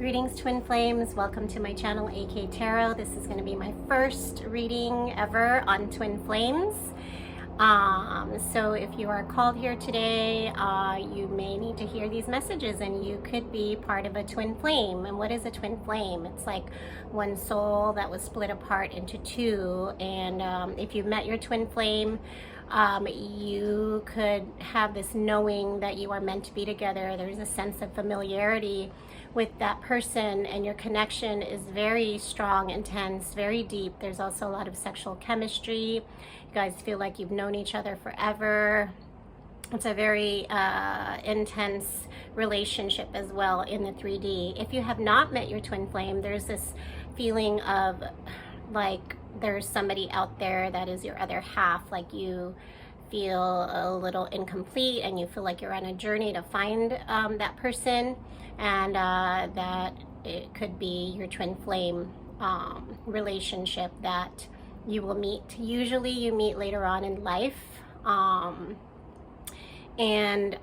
Greetings, Twin Flames. Welcome to my channel, AK Tarot. This is going to be my first reading ever on Twin Flames. So if you are called here today, you may need to hear these messages, and you could be part of a twin flame. And what is a twin flame? It's like one soul that was split apart into two. And if you've met your twin flame, you could have this knowing that you are meant to be together. There's a sense of familiarity with that person, and your connection is very strong, intense, very deep. There's also a lot of sexual chemistry. You guys feel like you've known each other forever. It's a very intense relationship as well in the 3D. If you have not met your twin flame, there's this feeling of like there's somebody out there that is your other half. Like you feel a little incomplete, and you feel like you're on a journey to find that person, and that it could be your twin flame relationship that you will meet. Usually you meet later on in life, and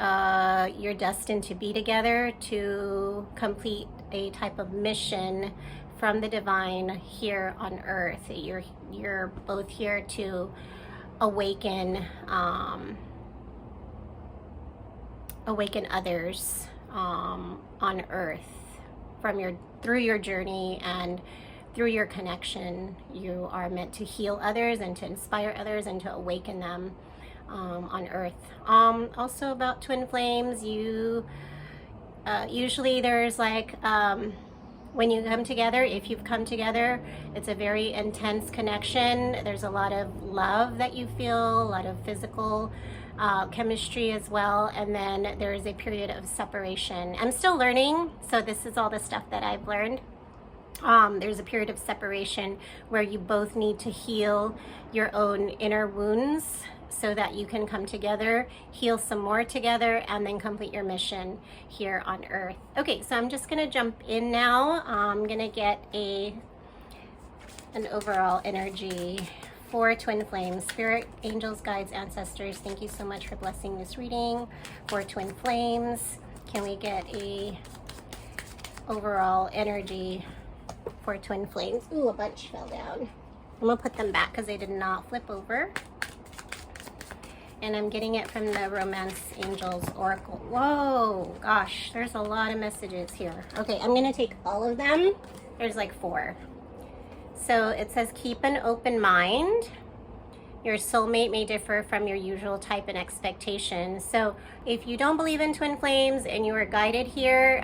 you're destined to be together to complete a type of mission from the divine here on earth. You're both here to awaken others on earth through your journey and through your connection. You are meant to heal others and to inspire others and to awaken them on earth. Also about twin flames, usually there's like when you come together, if you've come together, it's a very intense connection. There's a lot of love that you feel, a lot of physical chemistry as well, and then there's a period of separation. I'm still learning, so this is all the stuff that I've learned. There's a period of separation where you both need to heal your own inner wounds so that you can come together, heal some more together, and then complete your mission here on earth. Okay, so I'm just gonna jump in now. I'm gonna get an overall energy for twin flames. Spirit, angels, guides, ancestors, thank you so much for blessing this reading for twin flames. Can we get a overall energy for twin flames? Ooh, a bunch fell down. I'm gonna put them back because they did not flip over. And I'm getting it from the Romance Angels Oracle. Whoa, gosh, there's a lot of messages here. Okay, I'm gonna take all of them. There's like 4. So it says, keep an open mind. Your soulmate may differ from your usual type and expectation. So if you don't believe in twin flames and you are guided here,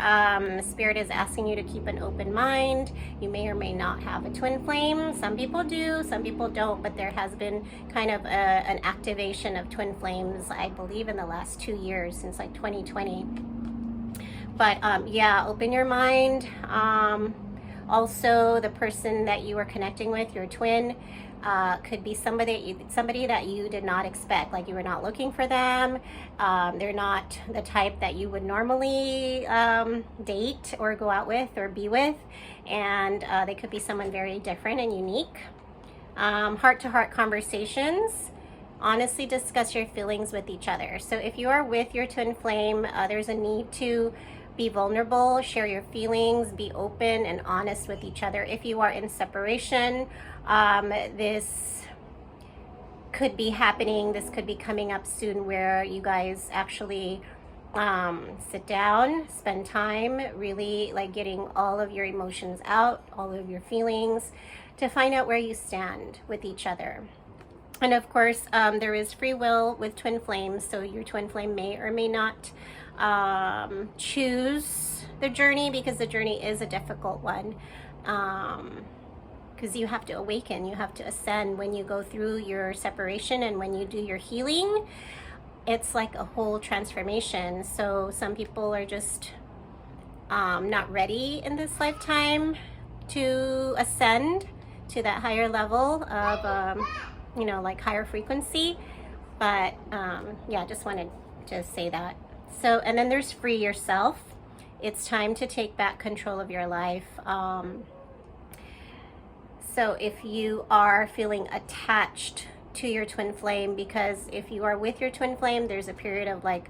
Spirit is asking you to keep an open mind. You may or may not have a twin flame. Some people do, some people don't, but there has been kind of an activation of twin flames, I believe, in the last 2 years, since like 2020. But yeah, open your mind. Also, the person that you are connecting with, your twin, could be somebody that you did not expect, like you were not looking for them. They're not the type that you would normally date or go out with or be with, and they could be someone very different and unique. Heart-to-heart conversations. Honestly discuss your feelings with each other. So if you are with your twin flame, there's a need to be vulnerable, share your feelings, be open and honest with each other. If you are in separation, this could be happening, this could be coming up soon, where you guys actually sit down, spend time, really like getting all of your emotions out, all of your feelings, to find out where you stand with each other. And of course, there is free will with twin flames, so your twin flame may or may not choose the journey, because the journey is a difficult one, because you have to awaken, you have to ascend when you go through your separation, and when you do your healing, it's like a whole transformation. So some people are just not ready in this lifetime to ascend to that higher level of you know, like higher frequency. But yeah, just wanted to say that. So, and then there's free yourself. It's time to take back control of your life. So if you are feeling attached to your twin flame, because if you are with your twin flame, there's a period of like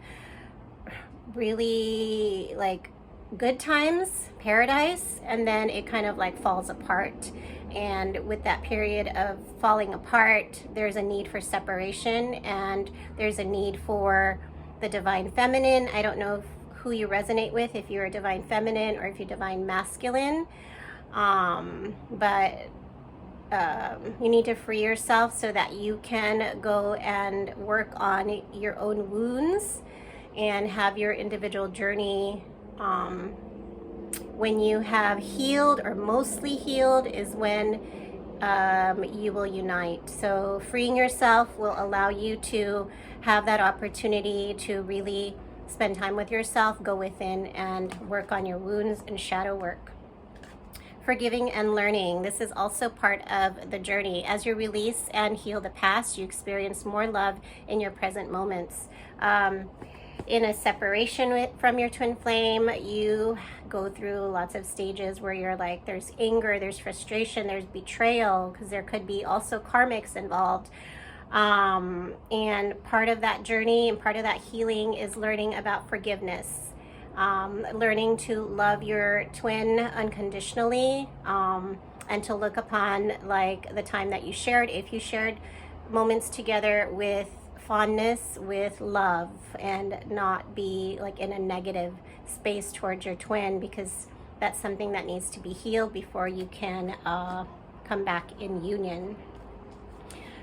really like good times, paradise, and then it kind of like falls apart. And with that period of falling apart, there's a need for separation, and there's a need for the divine feminine. I don't know who you resonate with, if you're a divine feminine or if you're divine masculine, but you need to free yourself so that you can go and work on your own wounds and have your individual journey. When you have healed, or mostly healed, is when you will unite. So freeing yourself will allow you to have that opportunity to really spend time with yourself, go within and work on your wounds and shadow work. Forgiving and learning. This is also part of the journey. As you release and heal the past, you experience more love in your present moments. In a separation from your twin flame, you go through lots of stages where you're like, there's anger, there's frustration, there's betrayal, because there could be also karmics involved. And part of that journey and part of that healing is learning about forgiveness. Learning to love your twin unconditionally, and to look upon like the time that you shared, if you shared moments together, with fondness, with love, and not be like in a negative space towards your twin, because that's something that needs to be healed before you can come back in union.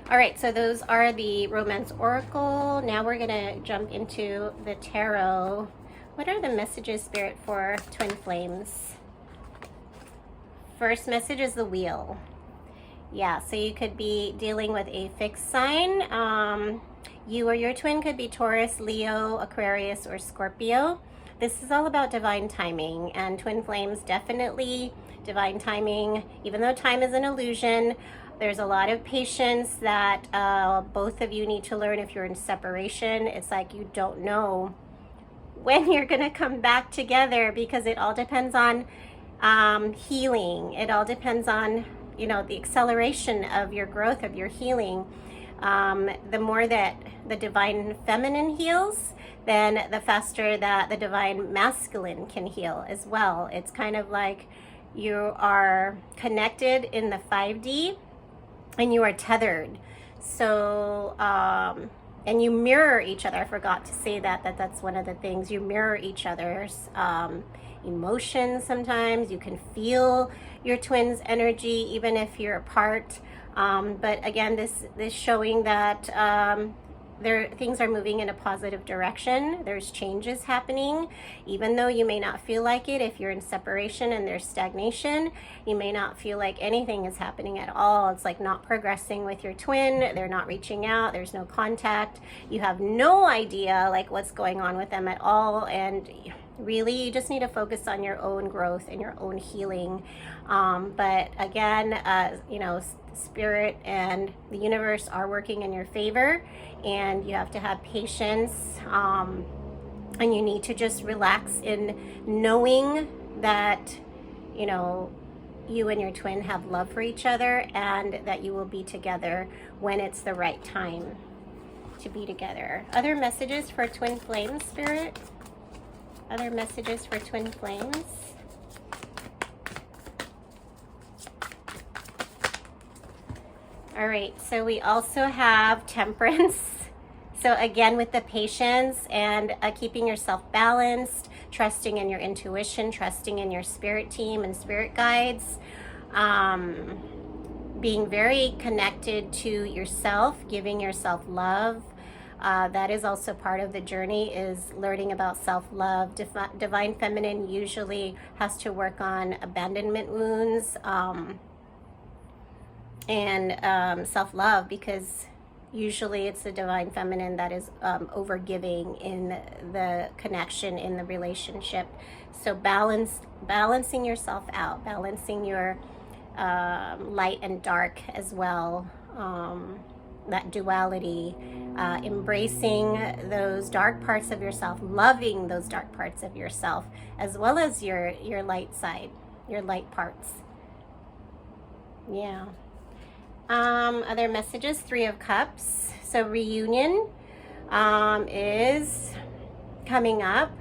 All right, so those are the Romance Oracle. Now we're gonna jump into the Tarot. What are the messages, Spirit, for twin flames? First message is the Wheel. Yeah, so you could be dealing with a fixed sign. You or your twin could be Taurus, Leo, Aquarius, or Scorpio. This is all about divine timing, and twin flames definitely divine timing. Even though time is an illusion, there's a lot of patience that both of you need to learn. If you're in separation, it's like you don't know when you're going to come back together, because it all depends on healing. It all depends on, you know, the acceleration of your growth, of your healing. The more that the divine feminine heals, then the faster that the divine masculine can heal as well. It's kind of like you are connected in the 5D and you are tethered. So, and you mirror each other. I forgot to say that's one of the things. You mirror each other's emotions sometimes. You can feel your twin's energy even if you're apart. But again, this showing that things are moving in a positive direction. There's changes happening, even though you may not feel like it. If you're in separation and there's stagnation, you may not feel like anything is happening at all. It's like not progressing with your twin. They're not reaching out. There's no contact. You have no idea like what's going on with them at all. And really, you just need to focus on your own growth and your own healing. But again, you know, Spirit and the universe are working in your favor, and you have to have patience, and you need to just relax in knowing that, you know, you and your twin have love for each other, and that you will be together when it's the right time to be together. Other messages for twin flames, Spirit? Other messages for twin flames? All right, so we also have Temperance. So again, with the patience and keeping yourself balanced, trusting in your intuition, trusting in your spirit team and spirit guides, being very connected to yourself, giving yourself love. That is also part of the journey, is learning about self-love. Divine feminine usually has to work on abandonment wounds, and self-love, because usually it's the divine feminine that is over-giving in the connection, in the relationship. So balancing yourself out, balancing your light and dark as well, that duality, embracing those dark parts of yourself, loving those dark parts of yourself, as well as your light side, your light parts. Yeah. Other messages, 3 of Cups. So reunion is coming up.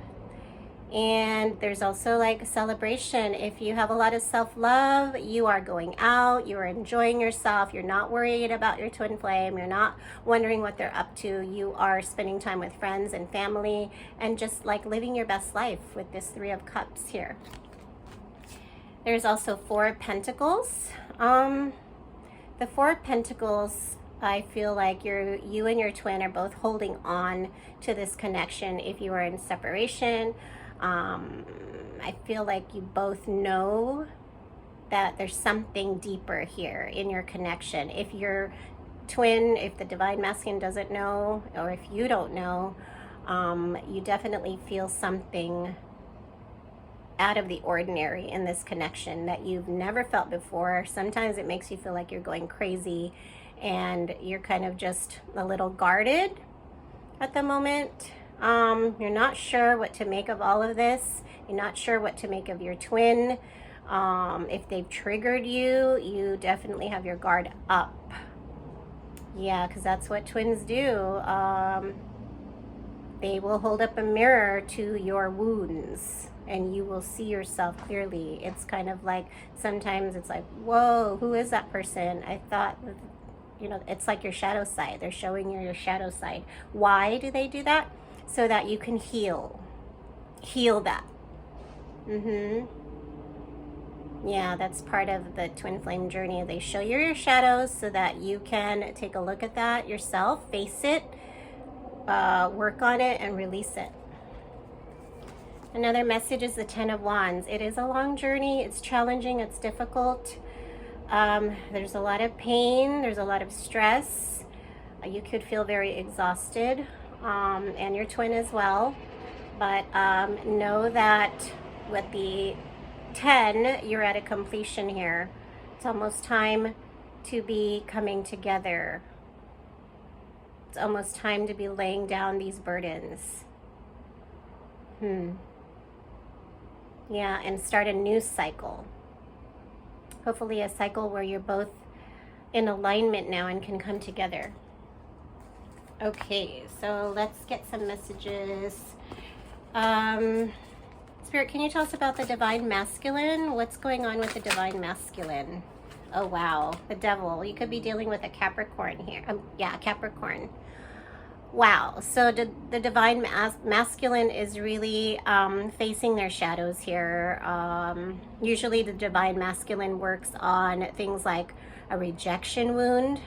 And there's also like a celebration. If you have a lot of self-love, you are going out, you are enjoying yourself, you're not worried about your twin flame, you're not wondering what they're up to, you are spending time with friends and family and just like living your best life with this Three of Cups here. There's also Four of Pentacles. The Four of Pentacles, I feel like you and your twin are both holding on to this connection. If you are in separation, I feel like you both know that there's something deeper here in your connection. If your twin, if the Divine Masculine doesn't know, or if you don't know, you definitely feel something out of the ordinary in this connection that you've never felt before. Sometimes it makes you feel like you're going crazy and you're kind of just a little guarded at the moment. You're not sure what to make of all of this. You're not sure what to make of your twin. If they've triggered you, you definitely have your guard up. Yeah, because that's what twins do. They will hold up a mirror to your wounds and you will see yourself clearly. It's kind of like, sometimes it's like, whoa, who is that person? I thought, you know, it's like your shadow side. They're showing you your shadow side. Why do they do that? So that you can heal that. Yeah, that's part of the twin flame journey. They show you your shadows so that you can take a look at that yourself, face it, work on it, and release it. Another message is the Ten of Wands. It is a long journey. It's challenging. It's difficult. There's a lot of pain. There's a lot of stress. You could feel very exhausted, and your twin as well. But know that with the 10, you're at a completion here. It's almost time to be coming together. It's almost time to be laying down these burdens. Yeah, and start a new cycle. Hopefully a cycle where you're both in alignment now and can come together. Okay, so let's get some messages. Spirit, can you tell us about the Divine Masculine? What's going on with the Divine Masculine? Oh, wow. The Devil. You could be dealing with a Capricorn here. Yeah, Capricorn. Wow. So the Divine Masculine is really facing their shadows here. Usually the Divine Masculine works on things like a rejection wound,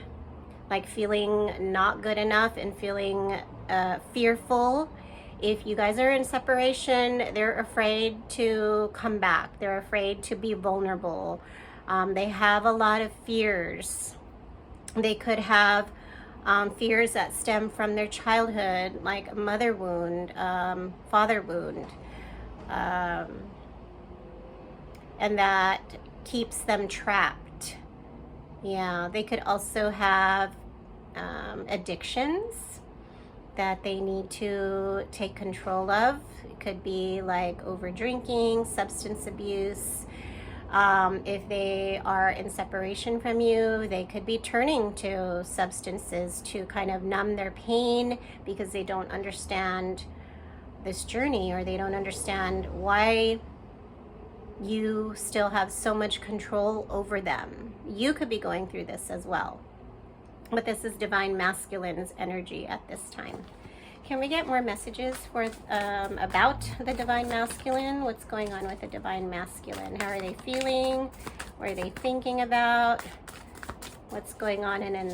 like feeling not good enough and feeling fearful. If you guys are in separation, they're afraid to come back. They're afraid to be vulnerable. They have a lot of fears. They could have fears that stem from their childhood, like a mother wound, father wound, and that keeps them trapped. Yeah, they could also have addictions that they need to take control of. It could be like over drinking, substance abuse. If they are in separation from you, they could be turning to substances to kind of numb their pain because they don't understand this journey, or they don't understand why you still have so much control over them. You could be going through this as well. But this is Divine Masculine's energy at this time. Can we get more messages for about the Divine Masculine? What's going on with the Divine Masculine? How are they feeling? What are they thinking about? What's going on in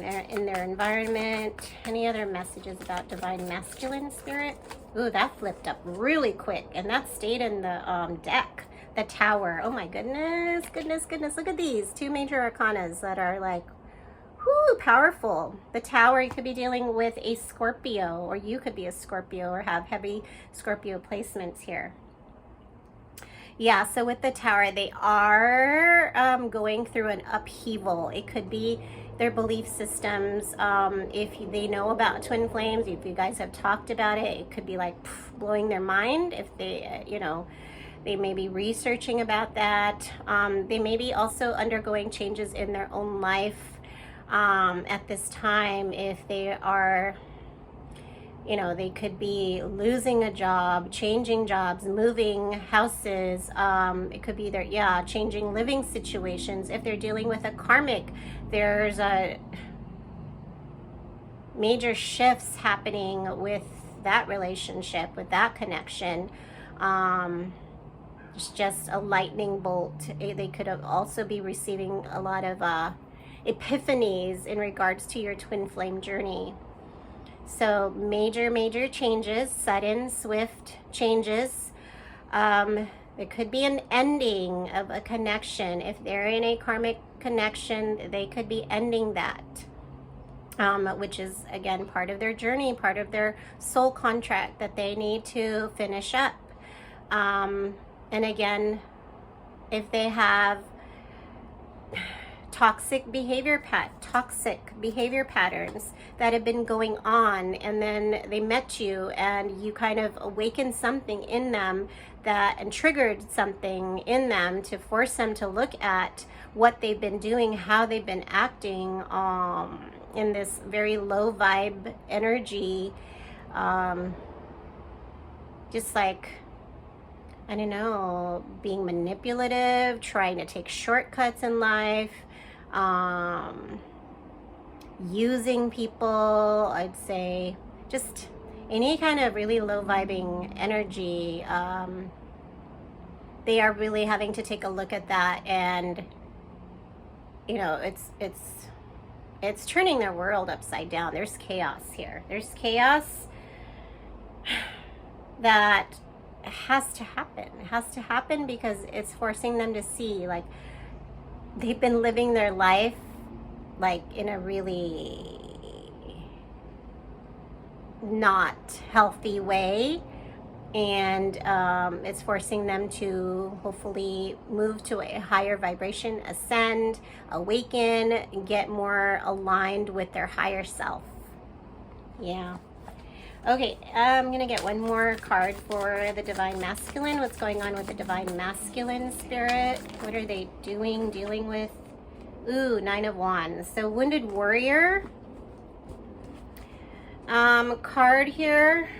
their environment? Any other messages about Divine Masculine, Spirit? Ooh, that flipped up really quick, and that stayed in the deck. The Tower. Oh my goodness, goodness, goodness. Look at these two major arcanas that are like, whoo, powerful. The Tower, you could be dealing with a Scorpio, or you could be a Scorpio or have heavy Scorpio placements here. Yeah, so with the Tower, they are going through an upheaval. It could be their belief systems. If they know about twin flames, if you guys have talked about it, it could be like blowing their mind. If they, they may be researching about that. They may be also undergoing changes in their own life at this time. If they are, You know, they could be losing a job, changing jobs, moving houses. It could be their, yeah, changing living situations. If they're dealing with a karmic, there's a major shifts happening with that relationship, with that connection. It's just a lightning bolt. They could have also be receiving a lot of epiphanies in regards to your twin flame journey. So major changes, sudden, swift changes. It could be an ending of a connection. If they're in a karmic connection, they could be ending that, which is, again, part of their journey, part of their soul contract that they need to finish up. And again, if they have toxic behavior patterns that have been going on, and then they met you and you kind of awakened something in them that, and triggered something in them to force them to look at what they've been doing, how they've been acting in this very low vibe energy, just like, I don't know, being manipulative, trying to take shortcuts in life, using people, I'd say, just any kind of really low vibing energy. They are really having to take a look at that, and you know, it's turning their world upside down. There's chaos here. There's chaos that has to happen. It has to happen because it's forcing them to see, like, they've been living their life like in a really not healthy way, and it's forcing them to hopefully move to a higher vibration, ascend, awaken, get more aligned with their higher self. Yeah. Okay, I'm going to get one more card for the Divine Masculine. What's going on with the Divine Masculine spirit? What are they doing, dealing with? Ooh, 9 of Wands. So Wounded Warrior card here.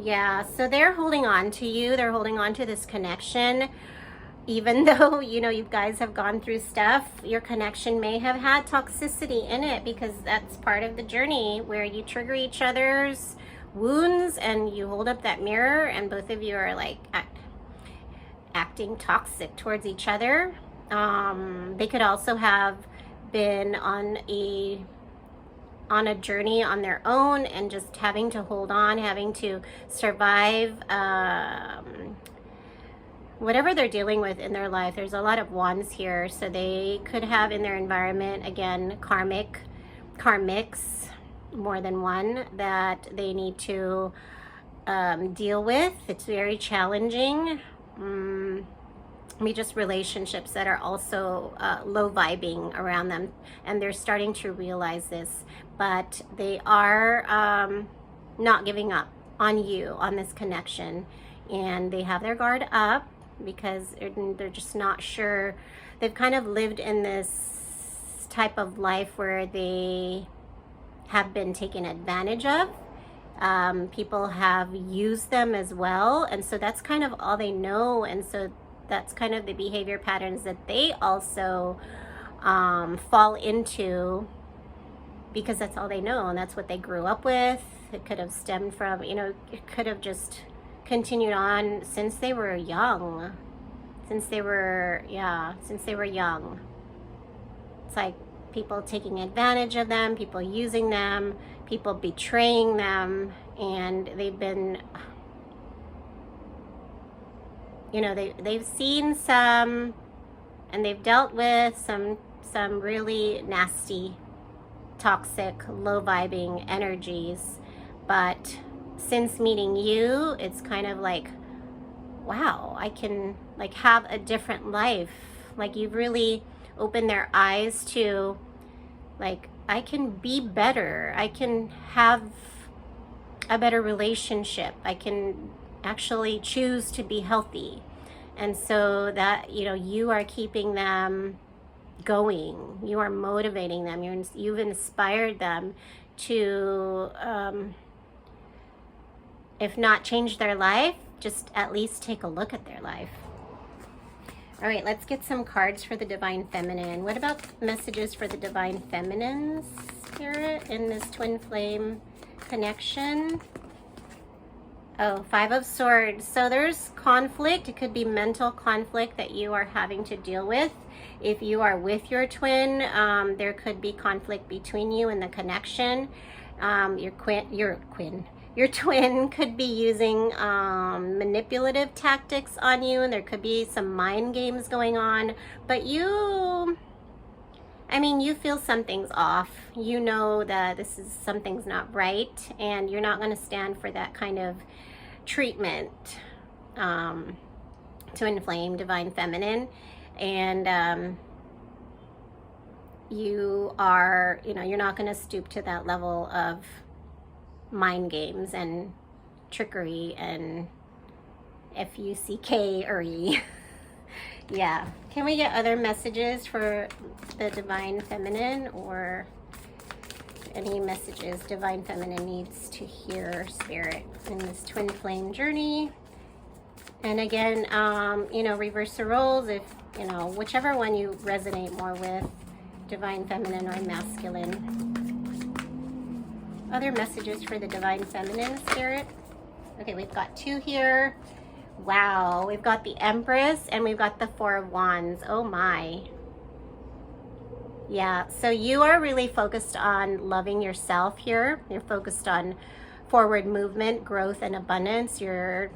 Yeah, so they're holding on to you. They're holding on to this connection. Even though, you know, you guys have gone through stuff, your connection may have had toxicity in it, because that's part of the journey where you trigger each other's wounds and you hold up that mirror and both of you are like acting toxic towards each other. They could also have been on a journey on their own and just having to hold on, having to survive, whatever they're dealing with in their life. There's a lot of wands here, so they could have in their environment, again, karmics, more than one, that they need to deal with. It's very challenging. Just relationships that are also low vibing around them, and they're starting to realize this, but they are not giving up on you, on this connection, and they have their guard up because they're just not sure. They've kind of lived in this type of life where they have been taken advantage of. People have used them as well, and so that's kind of all they know, and so that's kind of the behavior patterns that they also fall into, because that's all they know and that's what they grew up with. It could have stemmed from, you know, it could have just continued on since they were young. Since they were young. It's like people taking advantage of them, people using them, people betraying them, and they've been, you know, they've seen some, and they've dealt with some really nasty, toxic, low vibing energies. But since meeting you, it's kind of like, wow, I can like have a different life. Like, you've really opened their eyes to, like, I can be better. I can have a better relationship. I can actually choose to be healthy. And so that, you know, you are keeping them going. You are motivating them. You've inspired them to, if not change their life, just at least take a look at their life. All right, let's get some cards for the Divine Feminine. What about messages for the Divine Feminine Spirit in this twin flame connection? Oh, Five of Swords. So there's conflict. It could be mental conflict that you are having to deal with. If you are with your twin, there could be conflict between you and the connection. Your twin could be using manipulative tactics on you, and there could be some mind games going on. But you feel something's off. You know that something's not right, and you're not going to stand for that kind of treatment. Twin flame, Divine Feminine, and you are, you're not going to stoop to that level of mind games and trickery and F-U-C-K-R-E. Yeah. Can we get other messages for the Divine Feminine, or any messages Divine Feminine needs to hear, Spirit, in this twin flame journey? And again, reverse the roles, if, whichever one you resonate more with, Divine Feminine or Masculine. Other messages for the Divine Feminine, Spirit. Okay, we've got 2 here. Wow, we've got the Empress and we've got the Four of Wands. Oh my. Yeah, so you are really focused on loving yourself here. You're focused on forward movement, growth, and abundance. You're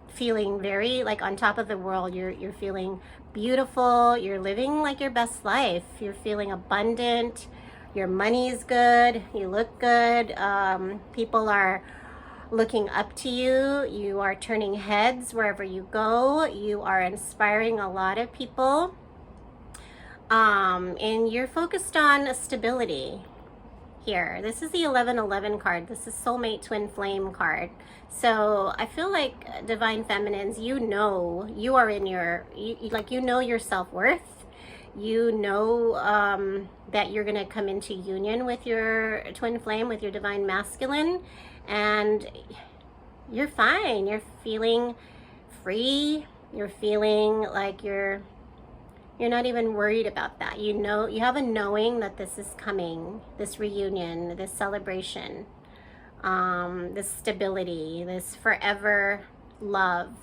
feeling very on top of the world. You're feeling beautiful. You're living your best life. You're feeling abundant. Your money's good. You look good. People are looking up to you. You are turning heads wherever you go. You are inspiring a lot of people. And you're focused on stability here. This is the 1111 card. This is Soulmate Twin Flame card. So I feel like Divine Feminines, you are in your, your self-worth. You know that you're going to come into union with your twin flame, with your Divine Masculine, and you're fine. You're feeling free. You're feeling like you're not even worried about that. You have a knowing that this is coming, this reunion, this celebration, this stability, this forever love.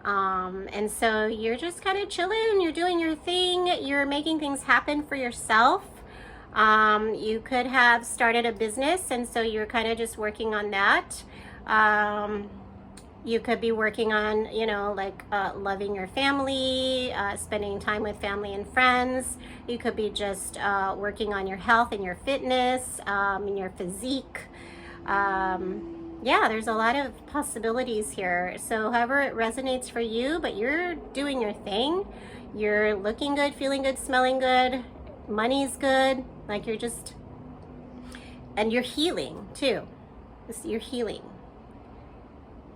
And so you're just kind of chilling, you're doing your thing, you're making things happen for yourself. You could have started a business, and so you're kind of just working on that. You could be working on, loving your family, spending time with family and friends. You could be just working on your health and your fitness, and your physique. Yeah, there's a lot of possibilities here. So however it resonates for you, but you're doing your thing. You're looking good, feeling good, smelling good. Money's good. And you're healing too. You're healing.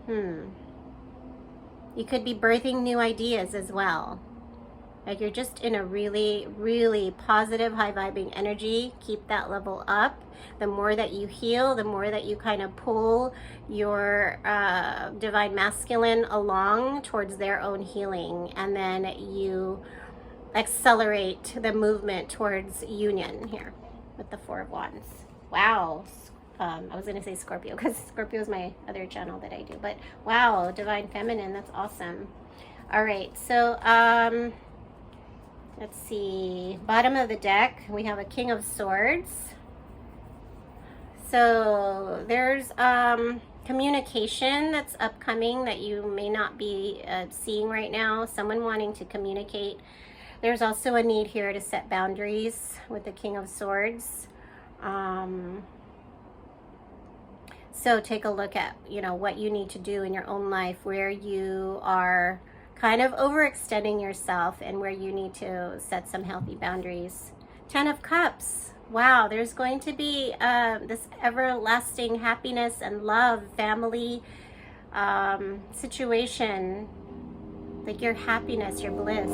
You could be birthing new ideas as well. You're just in a really, really positive, high-vibing energy. Keep that level up. The more that you heal, the more that you kind of pull your Divine Masculine along towards their own healing. And then you accelerate the movement towards union here with the Four of Wands. Wow. I was going to say Scorpio, because Scorpio is my other channel that I do. But wow, Divine Feminine, that's awesome. All right, so let's see. Bottom of the deck, we have a King of Swords. So there's communication that's upcoming that you may not be seeing right now. Someone wanting to communicate. There's also a need here to set boundaries with the King of Swords. So take a look at, what you need to do in your own life, where you are kind of overextending yourself and where you need to set some healthy boundaries. 10 of Cups. Wow, there's going to be this everlasting happiness and love, family situation, your happiness, your bliss.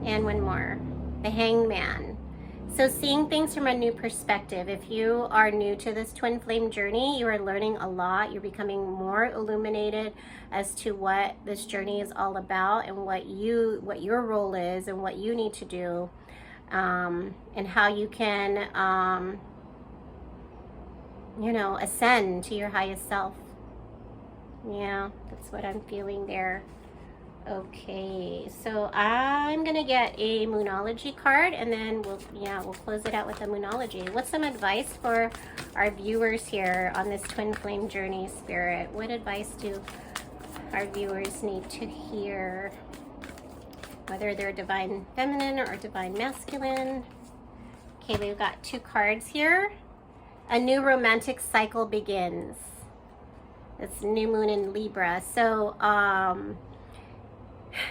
And one more, the Hangman. So seeing things from a new perspective. If you are new to this twin flame journey, you are learning a lot. You're becoming more illuminated as to what this journey is all about and what your role is and what you need to do, and how you can, ascend to your highest self. Yeah, that's what I'm feeling there. Okay, so I'm gonna get a Moonology card, and then we'll close it out with a Moonology. What's some advice for our viewers here on this twin flame journey, Spirit? What advice do our viewers need to hear? Whether they're divine feminine or divine masculine. Okay, we've got 2 cards here. A new romantic cycle begins. It's new moon in Libra. So,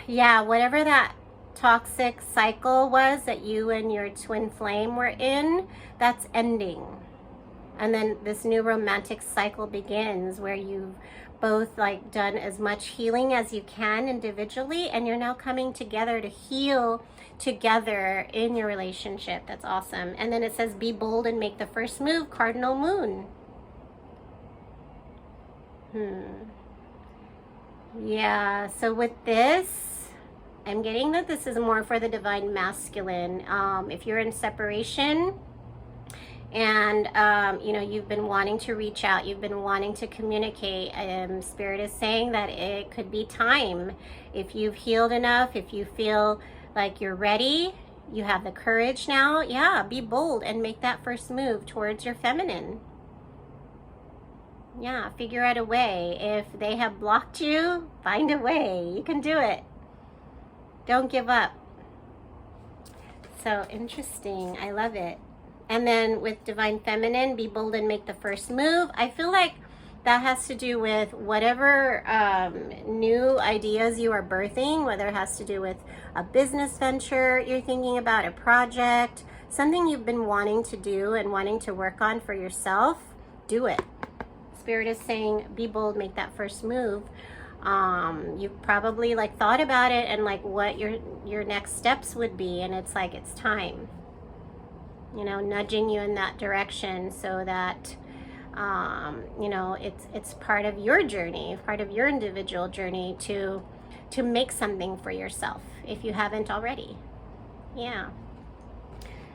yeah, whatever that toxic cycle was that you and your twin flame were in, that's ending. And then this new romantic cycle begins where you've both like done as much healing as you can individually, and you're now coming together to heal together in your relationship. That's awesome. And then it says, be bold and make the first move, cardinal moon. Yeah, so with this, I'm getting that this is more for the divine masculine. If you're in separation and, you've been wanting to reach out, you've been wanting to communicate, Spirit is saying that it could be time. If you've healed enough, if you feel like you're ready, you have the courage now, yeah, be bold and make that first move towards your feminine. Yeah, figure out a way. If they have blocked you, find a way. You can do it. Don't give up. So interesting. I love it. And then with divine feminine, be bold and make the first move. I feel like that has to do with whatever new ideas you are birthing, whether it has to do with a business venture you're thinking about, a project, something you've been wanting to do and wanting to work on for yourself. Do it. Spirit is saying, be bold, make that first move. You've probably like thought about it and like what your next steps would be, and it's like it's time. Nudging you in that direction so that it's part of your journey, part of your individual journey to make something for yourself if you haven't already. Yeah.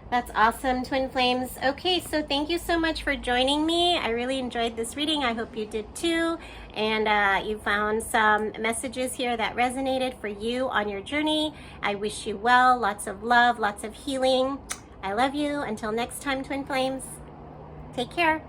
That's awesome, Twin Flames. Okay, so thank you so much for joining me. I really enjoyed this reading. I hope you did too. And you found some messages here that resonated for you on your journey. I wish you well, lots of love, lots of healing. I love you. Until next time, Twin Flames. Take care.